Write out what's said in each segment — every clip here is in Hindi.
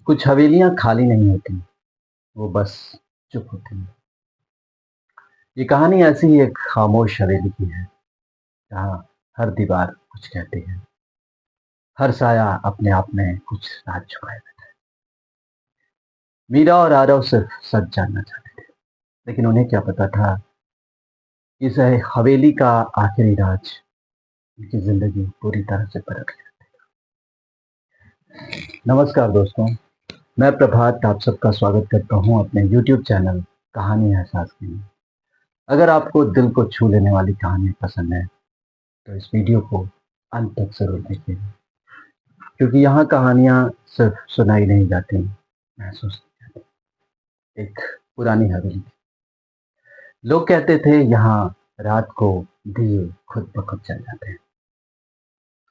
कुछ हवेलियां खाली नहीं होती, वो बस चुप होती हैं। ये कहानी ऐसी ही एक खामोश हवेली की है, जहाँ हर दीवार कुछ कहती है, हर साया अपने आप में कुछ राज छुपाए बैठा है। मीरा और आरव सिर्फ सच जानना चाहते थे, लेकिन उन्हें क्या पता था कि इस हवेली का आखिरी राज उनकी जिंदगी पूरी तरह से पलट गया। नमस्कार दोस्तों, मैं प्रभात आप सबका स्वागत करता हूं अपने YouTube चैनल कहानी एहसास में। अगर आपको दिल को छू लेने वाली कहानी पसंद है तो इस वीडियो को अंत तक जरूर देखिएगा, क्योंकि यहाँ कहानियाँ सिर्फ सुनाई नहीं जाती, महसूस की जाती। एक पुरानी हवेली थी। लोग कहते थे यहाँ रात को दिए खुद ब खुद चल जाते हैं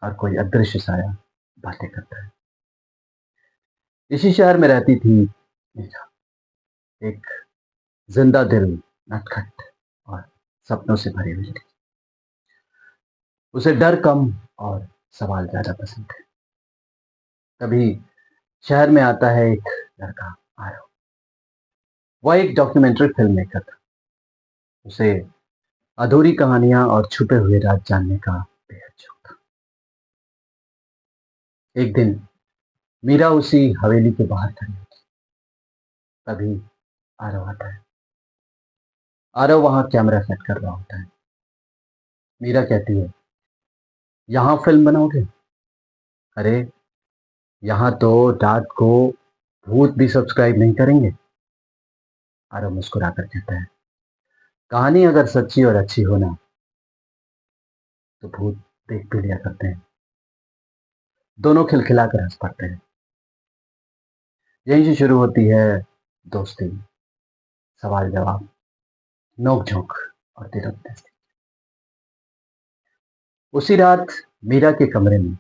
और कोई अदृश्य साया बातें करता है। इसी शहर में रहती थी मीरा, एक जिंदा दिल, नटखट और सपनों से भरी हुई थी। उसे डर कम और सवाल ज्यादा पसंद थे। तभी शहर में आता है एक लड़का, आरव। वह एक डॉक्यूमेंट्री फिल्म मेकर था। उसे अधूरी कहानियां और छुपे हुए राज जानने का बेहद शौक था। एक दिन मीरा उसी हवेली के बाहर खड़ी होती। तभी आरव आता है। आरव वहां कैमरा सेट कर रहा होता है। मीरा कहती है, यहां फिल्म बनाओगे? अरे, यहां तो रात को भूत भी सब्सक्राइब नहीं करेंगे। आरव मुस्कुराकर कहता है, कहानी अगर सच्ची और अच्छी हो ना, तो भूत देख भी लिया करते हैं। दोनों खिलखिलाकर हंस पड़ते हैं। यहीं से शुरू होती है दोस्ती, सवाल जवाब, नोक झोंक और दिल दोस्ती। उसी रात मीरा के कमरे में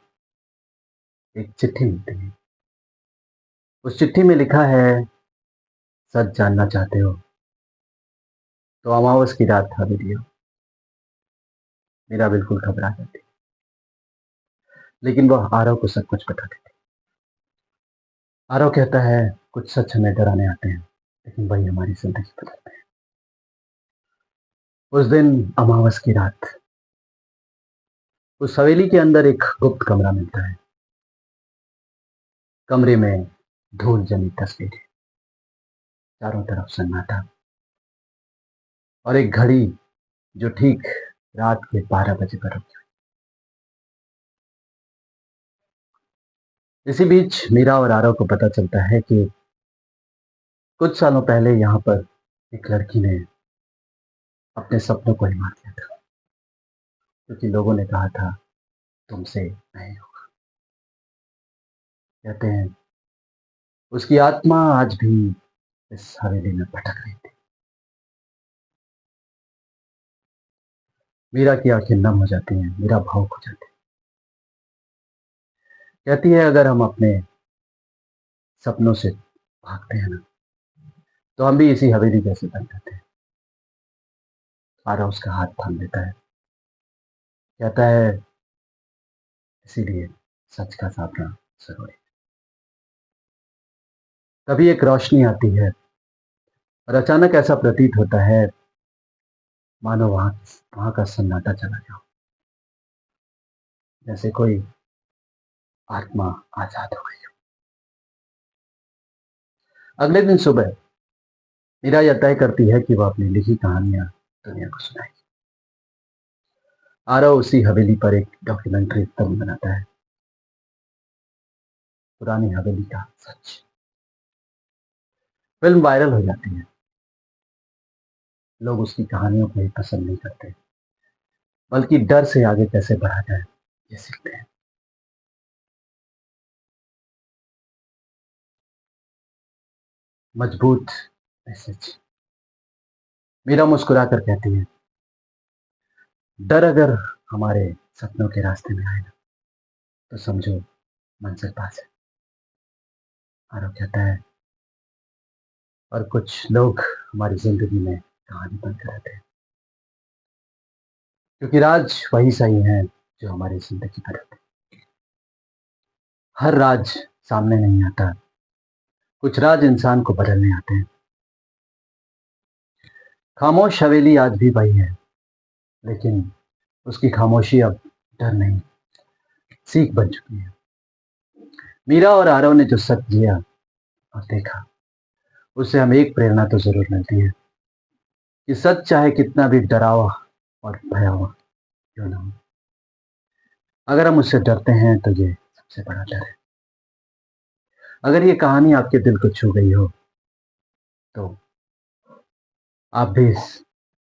एक चिट्ठी मिलती है। उस चिट्ठी में लिखा है, सच जानना चाहते हो तो अमावस की रात हवेली आओ। मीरा बिल्कुल घबरा जाती, लेकिन वह आरव को सब कुछ बता देती। आरव कहता है, कुछ सच हमें डराने आते हैं, लेकिन वही हमारी जिंदगी बदलते हैं। उस दिन अमावस की रात उस हवेली के अंदर एक गुप्त कमरा मिलता है। कमरे में धूल जमी तस्वीरें, चारों तरफ सन्नाटा और एक घड़ी जो ठीक रात के 12 बजे पर रुकी हुई। इसी बीच मीरा और आरव को पता चलता है कि कुछ सालों पहले यहाँ पर एक लड़की ने अपने सपनों को ही मार दिया था, क्योंकि लोगों ने कहा था तुमसे नहीं होगा। कहते हैं उसकी आत्मा आज भी इस हवेली में भटक रही थी। मीरा की आंखें नम हो जाती हैं, मीरा भावुक हो जाती है। कहती है, अगर हम अपने सपनों से भागते हैं ना, तो हम भी इसी हवेली जैसे बन जाते हैं। आरव उसका हाथ थाम लेता है। कहता है, इसीलिए सच का सामना जरूरी है। तभी एक रोशनी आती है और अचानक ऐसा प्रतीत होता है मानो वहां वहां का सन्नाटा चला गया, जैसे कोई आत्मा आजाद हो गई हो। अगले दिन सुबह मीरा यह तय करती है कि वह अपनी लिखी कहानियां दुनिया को सुनाएगी। आरव उसी हवेली पर एक डॉक्यूमेंट्री फिल्म बनाता है, पुरानी हवेली का सच। फिल्म वायरल हो जाती है। लोग उसकी कहानियों को ही पसंद नहीं करते, बल्कि डर से आगे कैसे बढ़ा जाए ये सीखते हैं। मजबूत मैसेज। मीरा मुस्कुरा कर कहती है, डर अगर हमारे सपनों के रास्ते में आए ना, तो समझो मंजिल पास है। आरव कहता है, और कुछ लोग हमारी जिंदगी में कहानी बनकर रहते हैं, क्योंकि राज वही सही है जो हमारी जिंदगी पर रहते हैं। हर राज सामने नहीं आता, कुछ राज इंसान को बदलने आते हैं। खामोश हवेली आज भी वही है, लेकिन उसकी खामोशी अब डर नहीं, सीख बन चुकी है। मीरा और आरव ने जो सच जिया और देखा, उससे हमें एक प्रेरणा तो जरूर मिलती है कि सच चाहे कितना भी डरावा और भयावह क्यों ना हो, अगर हम उससे डरते हैं तो ये सबसे बड़ा डर है। अगर ये कहानी आपके दिल को छू गई हो तो आप भी इस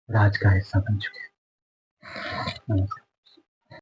राज का हिस्सा बन चुके हैं। नमस्कार।